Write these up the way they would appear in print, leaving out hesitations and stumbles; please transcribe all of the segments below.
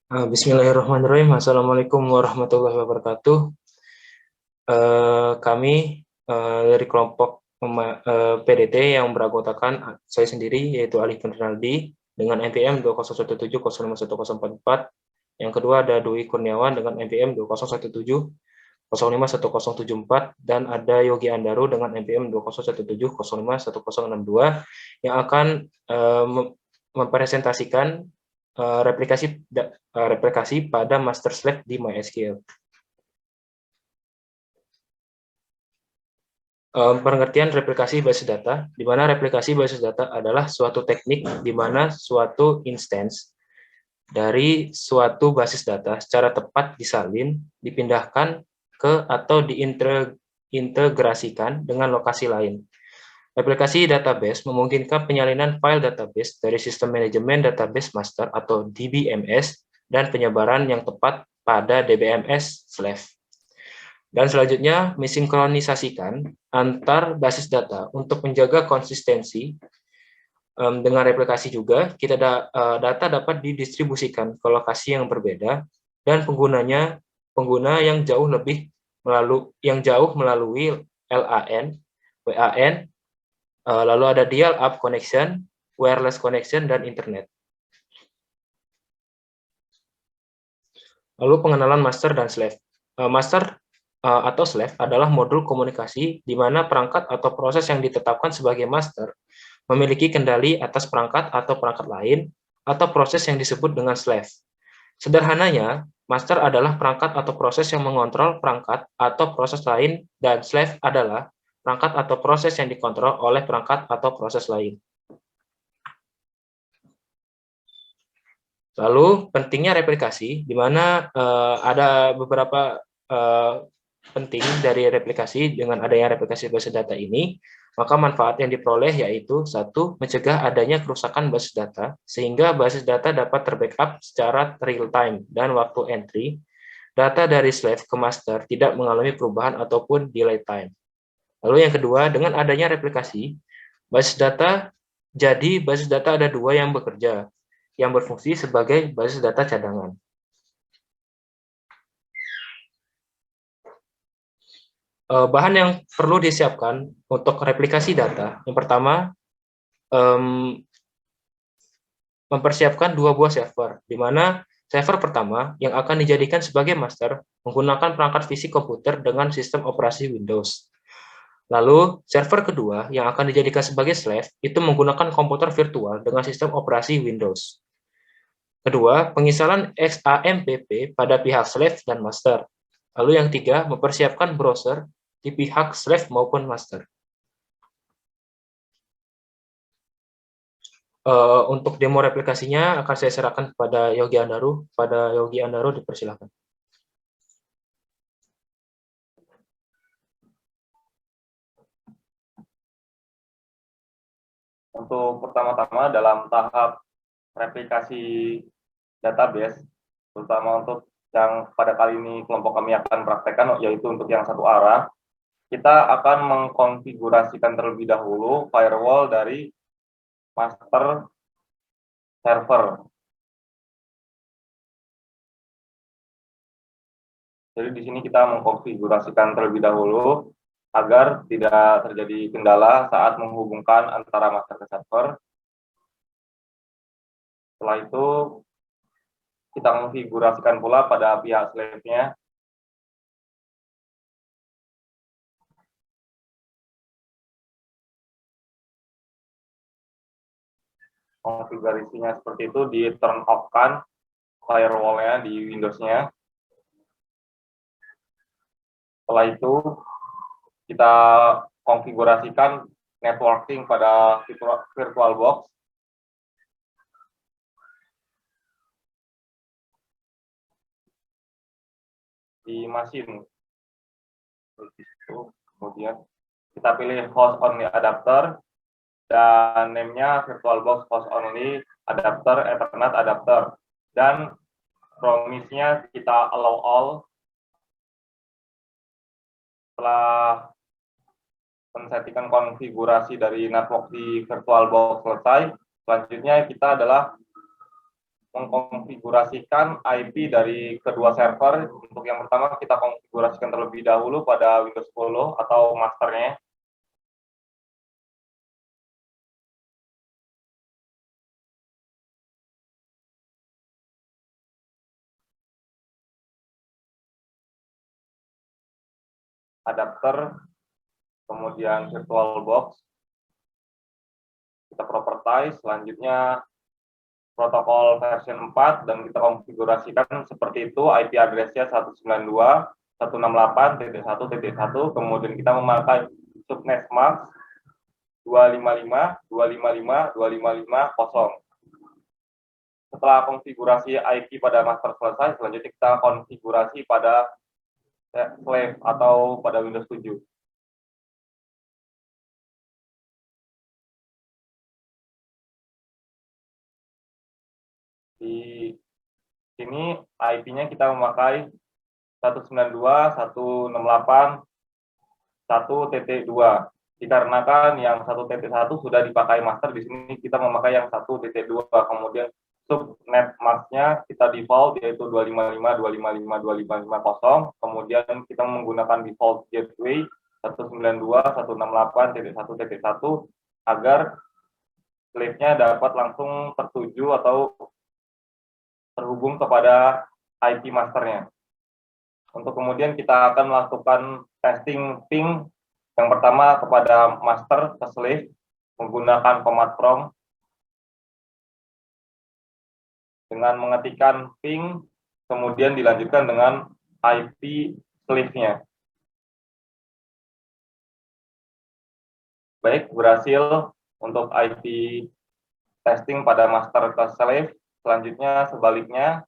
Bismillahirrahmanirrahim. Assalamualaikum warahmatullahi wabarakatuh. Kami dari kelompok PDT yang beranggotakan saya sendiri, yaitu Alif Rinaldi dengan NPM 20170505144. Yang kedua ada Dwi Kurniawan dengan NPM 20170051074 dan ada Yogi Andaru dengan NPM 20170505162 yang akan mempresentasikan replikasi pada master slave di MySQL. Pengertian replikasi basis data, di mana replikasi basis data adalah suatu teknik di mana suatu instance dari suatu basis data secara tepat disalin, dipindahkan ke atau diintegrasikan dengan lokasi lain. Replikasi database memungkinkan penyalinan file database dari sistem manajemen database master atau DBMS dan penyebaran yang tepat pada DBMS slave. Dan selanjutnya, mensinkronisasikan antar basis data untuk menjaga konsistensi. Dengan replikasi juga, data dapat didistribusikan ke lokasi yang berbeda dan pengguna yang jauh melalui LAN, WAN, lalu ada dial-up connection, wireless connection, dan internet. Lalu pengenalan master dan slave. Master atau slave adalah modul komunikasi di mana perangkat atau proses yang ditetapkan sebagai master memiliki kendali atas perangkat atau perangkat lain atau proses yang disebut dengan slave. Sederhananya, master adalah perangkat atau proses yang mengontrol perangkat atau proses lain dan slave adalah perangkat atau proses yang dikontrol oleh perangkat atau proses lain. Lalu pentingnya replikasi, di mana ada beberapa penting dari replikasi. Dengan adanya replikasi basis data ini, maka manfaat yang diperoleh yaitu satu, mencegah adanya kerusakan basis data, sehingga basis data dapat terbackup secara real time dan waktu entry. Data dari slave ke master tidak mengalami perubahan ataupun delay time. Lalu yang kedua, dengan adanya replikasi, basis data ada dua yang bekerja, yang berfungsi sebagai basis data cadangan. Bahan yang perlu disiapkan untuk replikasi data, yang pertama, mempersiapkan dua buah server, di mana server pertama yang akan dijadikan sebagai master menggunakan perangkat fisik komputer dengan sistem operasi Windows. Lalu, server kedua yang akan dijadikan sebagai slave itu menggunakan komputer virtual dengan sistem operasi Windows. Kedua, penginstalan XAMPP pada pihak slave dan master. Lalu yang tiga, mempersiapkan browser di pihak slave maupun master. Untuk demo replikasinya akan saya serahkan kepada Yogi Andaru. Pada Yogi Andaru, dipersilakan. Untuk pertama-tama dalam tahap replikasi database, terutama untuk yang pada kali ini kelompok kami akan praktekkan, yaitu untuk yang satu arah, kita akan mengkonfigurasikan terlebih dahulu firewall dari master server. Jadi di sini kita mengkonfigurasikan terlebih dahulu agar tidak terjadi kendala saat menghubungkan antara master ke server. Setelah itu kita konfigurasikan pula pada pihak slave-nya. Konfigurasinya seperti itu, di turn off-kan firewall-nya di Windows-nya. Setelah itu kita konfigurasikan networking pada VirtualBox. Di mesin. Kemudian kita pilih host only adapter dan name-nya VirtualBox host only adapter Ethernet adapter, dan promise-nya kita allow all. Setelah men-settingan konfigurasi dari network di VirtualBox selesai, selanjutnya kita adalah mengkonfigurasikan IP dari kedua server. Untuk yang pertama kita konfigurasikan terlebih dahulu pada Windows 10 atau masternya. Adapter, kemudian VirtualBox, kita propertize, selanjutnya protokol version 4 dan kita konfigurasikan seperti itu, IP address-nya 192.168.1.1, kemudian kita memakai subnet mask 255.255.255.0. Setelah konfigurasi IP pada master selesai, selanjutnya kita konfigurasi pada slave atau pada Windows 7. Di sini IP-nya kita memakai 192.168.1.2. Dikarenakan yang 1.1 sudah dipakai master, di sini kita memakai yang 1.2. Kemudian subnet mask-nya kita default yaitu 255.255.255.0. Kemudian kita menggunakan default gateway 192.168.1.1 agar slave-nya dapat langsung tertuju atau terhubung kepada IP masternya. Untuk kemudian kita akan melakukan testing ping yang pertama kepada master ke slave menggunakan command prompt dengan mengetikkan ping, kemudian dilanjutkan dengan IP slave-nya. Baik, berhasil untuk IP testing pada master ke slave. Selanjutnya sebaliknya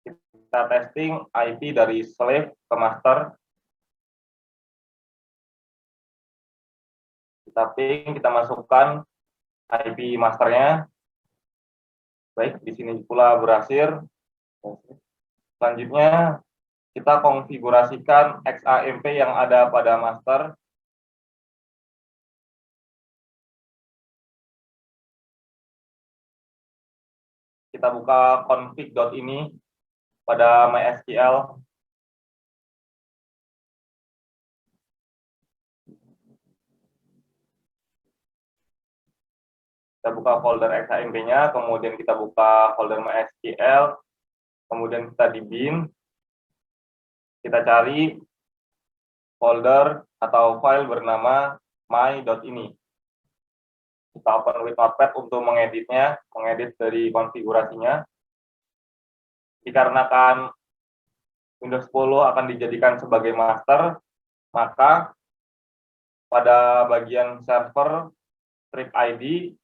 kita testing IP dari slave ke master. Kita ping, kita masukkan IP masternya. Baik, di sini pula berhasil. Selanjutnya kita konfigurasikan XAMPP yang ada pada master. Kita buka config.ini pada MySQL. Kita buka folder XAMPP-nya, kemudian kita buka folder MySQL, kemudian kita di bin, kita cari folder atau file bernama my.ini. Kita open with Notepad untuk mengeditnya, mengedit dari konfigurasinya. Dikarenakan Windows 10 akan dijadikan sebagai master, maka pada bagian server strip ID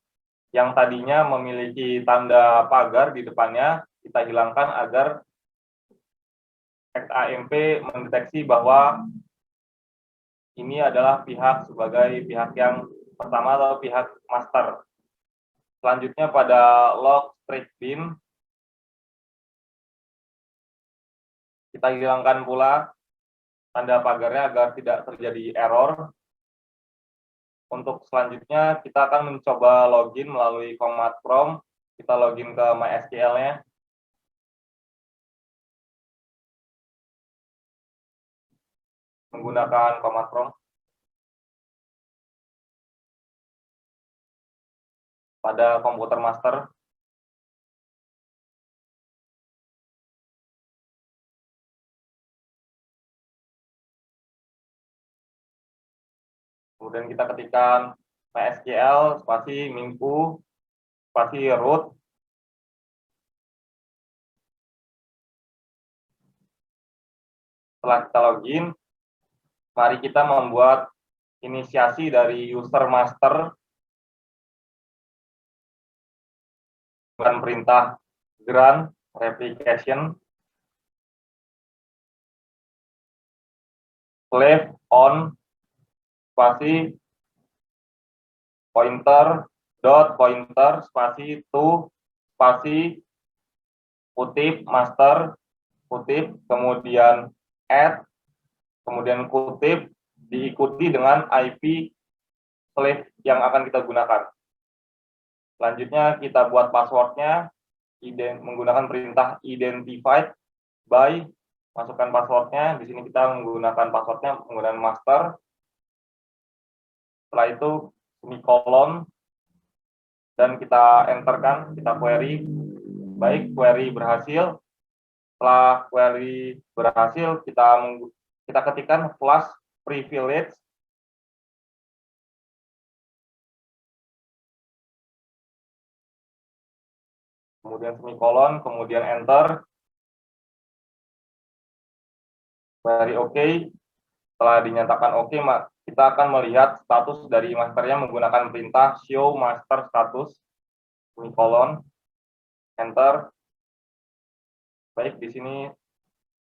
yang tadinya memiliki tanda pagar di depannya, kita hilangkan agar XAMPP mendeteksi bahwa ini adalah pihak sebagai pihak yang pertama atau pihak master. Selanjutnya pada log strip bin, kita hilangkan pula tanda pagarnya agar tidak terjadi error. Untuk selanjutnya kita akan mencoba login melalui command prompt. Kita login ke MySQL-nya. Menggunakan command prompt. Pada komputer master. Kemudian kita ketikkan MySQL spasi minku spasi root. Setelah kita login, mari kita membuat inisiasi dari user master dengan perintah grant replication slave on spasi pointer dot pointer spasi to spasi kutip master kutip kemudian add kemudian kutip diikuti dengan IP slave yang akan kita gunakan. Selanjutnya kita buat passwordnya menggunakan perintah identified by, masukkan passwordnya. Di sini kita menggunakan passwordnya menggunakan master. Setelah itu semikolon dan kita enterkan, kita query. Baik, query berhasil. Setelah query berhasil, kita ketikkan flash privilege. Kemudian semikolon, kemudian enter. Query OK. Setelah dinyatakan OK, kita akan melihat status dari masternya menggunakan perintah show master status, semikolon, enter. Baik, di sini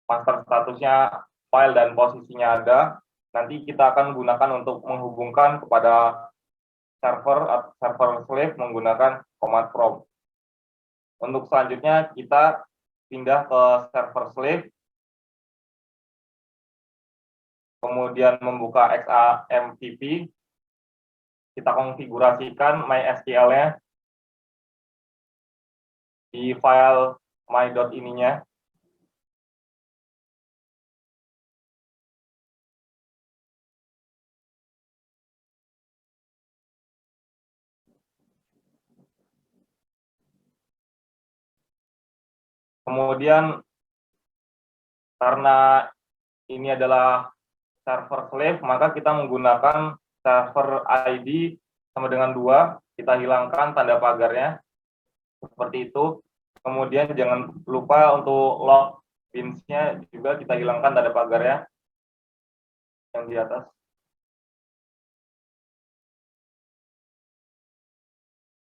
master statusnya file dan posisinya ada. Nanti kita akan gunakan untuk menghubungkan kepada server slave menggunakan command prompt. Untuk selanjutnya kita pindah ke server slave, kemudian membuka XAMPP, kita konfigurasikan MySQL-nya di file my.ini-nya. Kemudian karena ini adalah server slave, maka kita menggunakan server ID sama dengan 2, kita hilangkan tanda pagarnya, seperti itu. Kemudian jangan lupa untuk log bins-nya juga kita hilangkan tanda pagarnya yang di atas.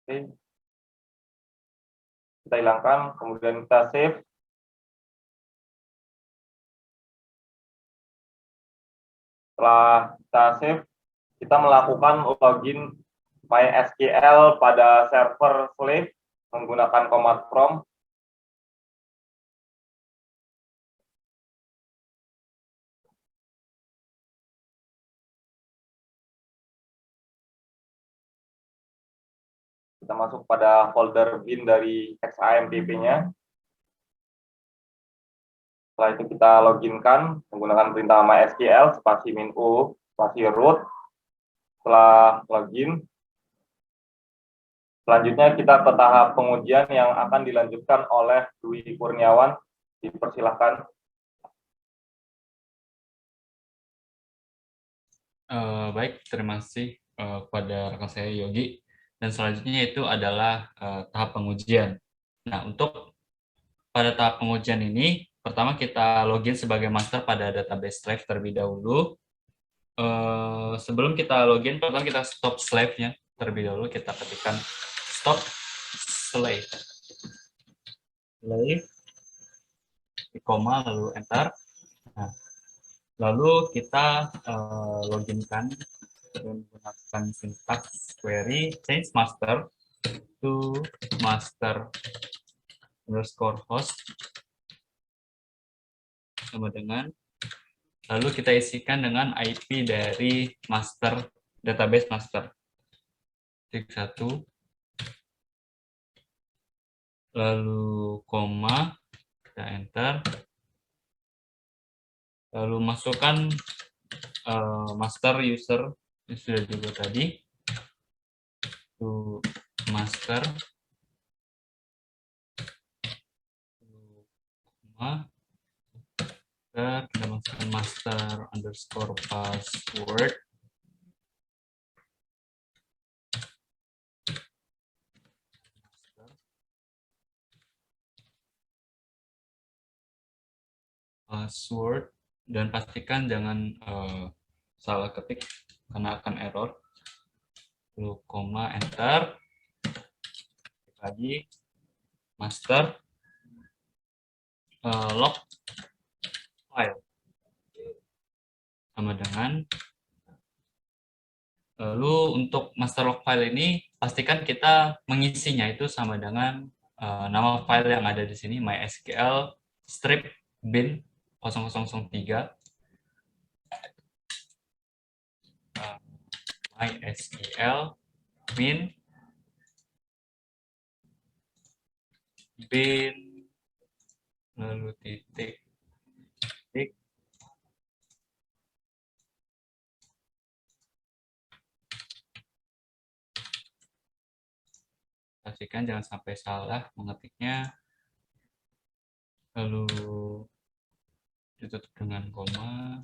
Oke. Kita hilangkan, kemudian kita save. Setelah kita save, kita melakukan login MySQL pada server slave menggunakan command prompt. Kita masuk pada folder bin dari XAMPP-nya. Setelah itu kita loginkan menggunakan perintah MySQL spasi -u spasi root. Setelah login, selanjutnya kita ke tahap pengujian yang akan dilanjutkan oleh Dwi Kurniawan. Dipersilahkan. Baik, terima kasih kepada rekan saya Yogi. Dan selanjutnya itu adalah tahap pengujian. Nah, untuk pada tahap pengujian ini, pertama kita login sebagai master pada database slave terlebih dahulu. Sebelum kita login, pertama kita stop slave-nya terlebih dahulu. Kita ketikkan stop slave, di koma lalu enter. Nah, lalu kita loginkan menggunakan sintaks query change master to master underscore host sama dengan, lalu kita isikan dengan IP dari master database master 1, lalu koma, kita enter, lalu masukkan master user yang sudah juga tadi to master, koma, kita masukkan master underscore password, dan pastikan jangan salah ketik karena akan error. Lalu koma enter, lagi master log file sama dengan, lalu untuk master log file ini pastikan kita mengisinya itu sama dengan nama file yang ada di sini, mysql strip bin 0003 mysql bin bin, lalu titik, titik, pastikan jangan sampai salah mengetiknya, lalu ditutup dengan koma,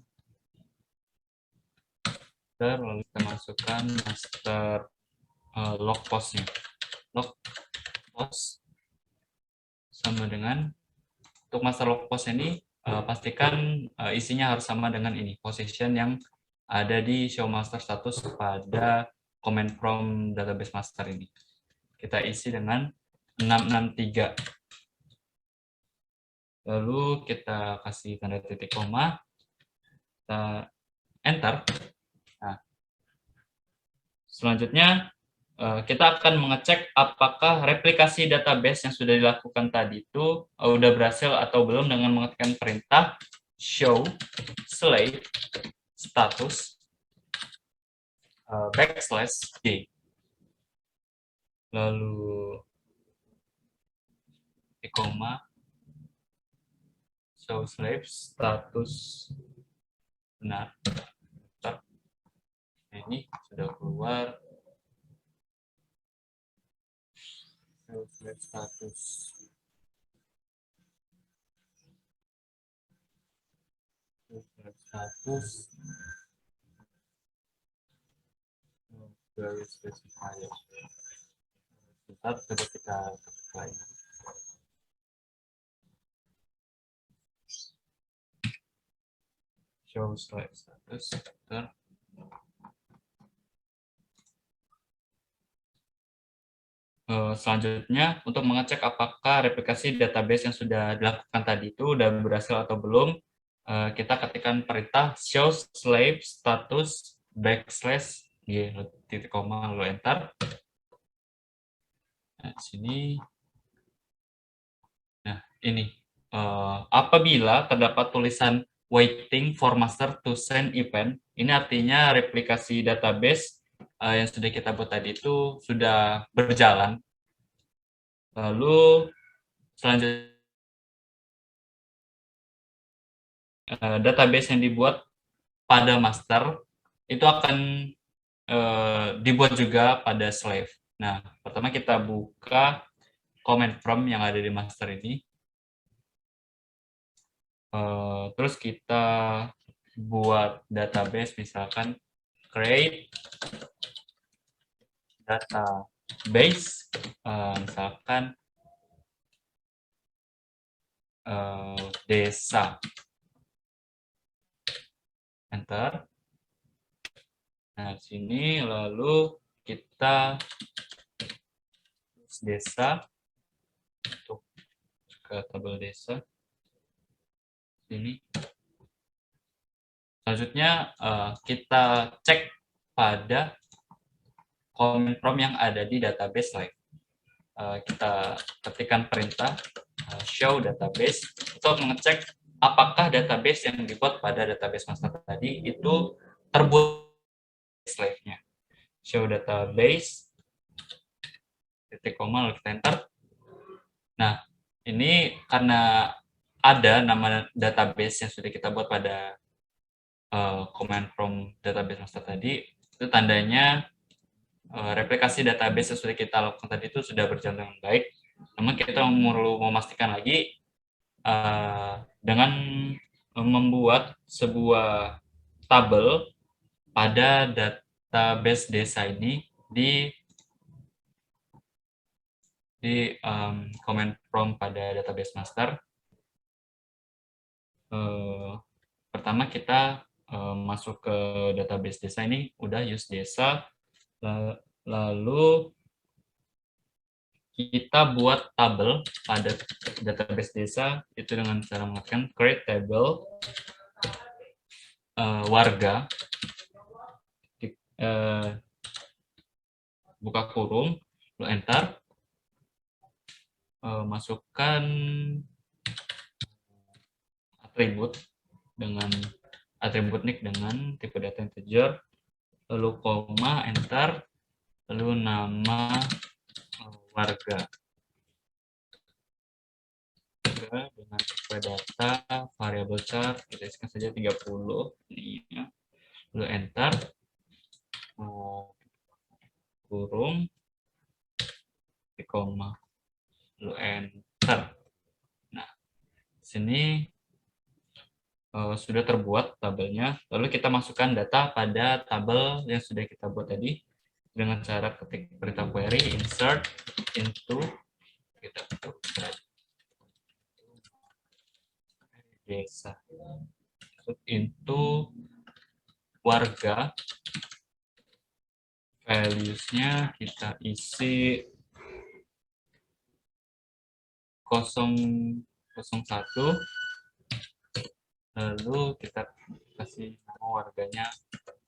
lalu kita masukkan master log postnya. Log post sama dengan, untuk master log post ini pastikan isinya harus sama dengan ini, position yang ada di show master status pada command from database master ini. Kita isi dengan 663. Lalu kita kasih tanda titik koma, kita enter. Nah, selanjutnya kita akan mengecek apakah replikasi database yang sudah dilakukan tadi itu udah berhasil atau belum dengan mengetikkan perintah show slave status /d. Lalu di koma show slave status benar. Nah, ini sudah keluar. Show slave status. Show slave status. Very specifier. Sebentar, coba kita ketik lagi. Show slave status. Sebentar. Selanjutnya, untuk mengecek apakah replikasi database yang sudah dilakukan tadi itu sudah berhasil atau belum, kita ketikkan perintah show slave status /g titik koma lalu enter. Nah, sini. Nah, ini apabila terdapat tulisan waiting for master to send event, ini artinya replikasi database yang sudah kita buat tadi itu sudah berjalan. Lalu selanjutnya database yang dibuat pada master itu akan dibuat juga pada slave. Nah, pertama kita buka command from yang ada di master ini. Terus kita buat database, misalkan create database, misalkan desa. Enter. Nah, sini lalu kita desa untuk ke tabel desa. Sini. Selanjutnya kita cek pada command prompt yang ada di database slide. Kita ketikkan perintah show database untuk mengecek apakah database yang dibuat pada database master tadi itu terbuat slave-nya. Show database titik koma lalu kita enter. Nah, ini karena ada nama database yang sudah kita buat pada command from database master tadi, itu tandanya replikasi database yang sudah kita lakukan tadi itu sudah berjalan dengan baik. Namun kita perlu memastikan lagi dengan membuat sebuah tabel pada database desa ini di command prompt pada database master. Pertama kita masuk ke database desa ini, udah use desa, lalu kita buat tabel pada database desa itu dengan cara menggunakan create table warga, buka kurung, lalu enter, masukkan atribut dengan atribut nick dengan tipe data integer, lalu koma, enter, lalu nama warga. juga dengan tipe data variabel char, kita isikan saja 30 ini ya. Lalu enter, kurung, koma, lalu enter. Nah, sini sudah terbuat tabelnya. Lalu kita masukkan data pada tabel yang sudah kita buat tadi dengan cara ketik perintah query insert into kita desa into warga, values-nya kita isi 001, lalu kita kasih nama warganya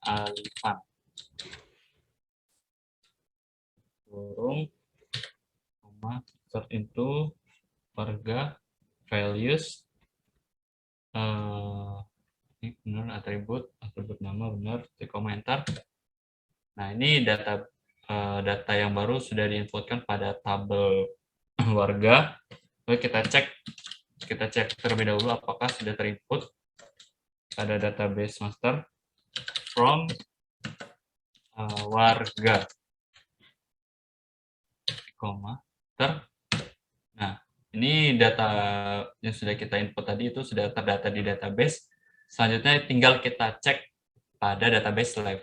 Alifan, kurung, koma, insert into warga, values, ini benar atribut nama benar, komentar. Nah, ini data yang baru sudah diinputkan pada tabel warga. Lalu kita cek terlebih dahulu apakah sudah terinput pada database master from warga, koma, Nah, ini data yang sudah kita input tadi itu sudah terdata di database. Selanjutnya tinggal kita cek pada database live.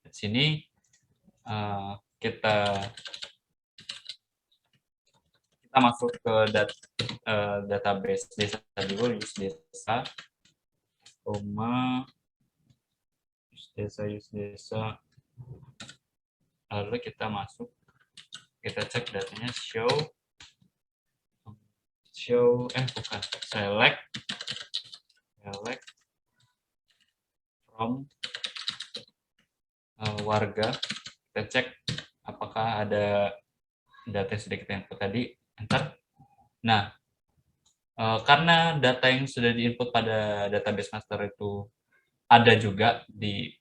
Di sini kita masuk ke database desa dulu, use desa, use desa. Lalu kita masuk, kita cek datanya select from warga. Kita cek apakah ada data yang sudah kita input tadi, enter. Nah, karena data yang sudah diinput pada database master itu ada juga di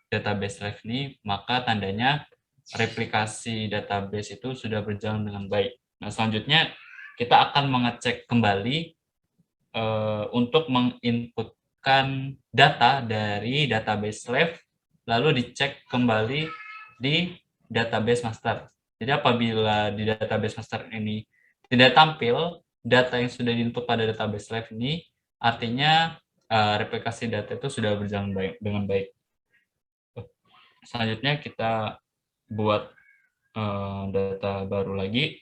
database live ini, maka tandanya replikasi database itu sudah berjalan dengan baik. Nah, selanjutnya kita akan mengecek kembali untuk menginputkan data dari database live, lalu dicek kembali di database master. Jadi apabila di database master ini tidak tampil data yang sudah diinput pada database live ini, artinya replikasi data itu sudah berjalan dengan baik. Selanjutnya kita buat data baru lagi.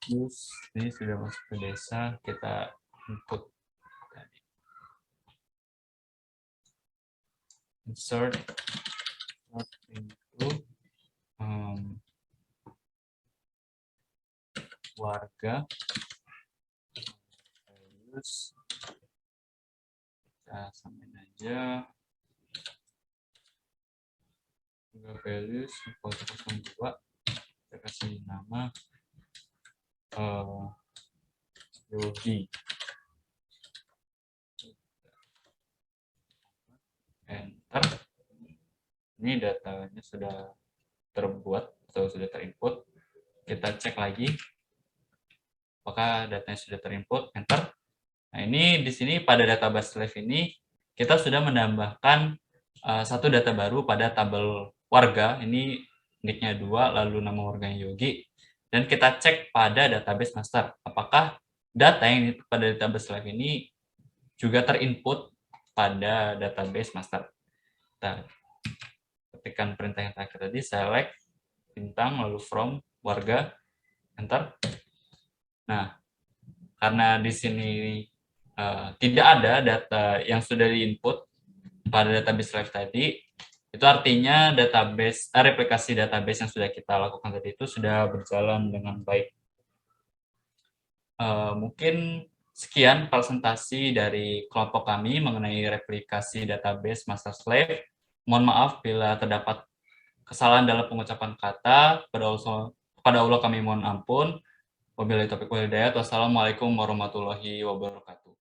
Terus ini sudah masuk ke desa, kita input tadi. Insert into warga, values, kita samain aja, values 002, kita kasih nama Yogi, enter. Ini datanya sudah terbuat atau sudah terinput. Kita cek lagi apakah datanya sudah terinput, enter. Nah, ini di sini pada database live ini kita sudah menambahkan satu data baru pada tabel warga. Ini nicknya 2, lalu nama warganya Yogi. Dan kita cek pada database master, apakah data yang pada database live ini juga terinput pada database master. Kita ketikkan perintah yang terakhir tadi, select, bintang, lalu from, warga, enter. Nah, karena di sini tidak ada data yang sudah diinput pada database live tadi, itu artinya replikasi database yang sudah kita lakukan tadi itu sudah berjalan dengan baik. Mungkin sekian presentasi dari kelompok kami mengenai replikasi database master slave. Mohon maaf bila terdapat kesalahan dalam pengucapan kata. Kepada Allah kami mohon ampun. Wabillahi taufiq wal hidayah. Wassalamualaikum warahmatullahi wabarakatuh.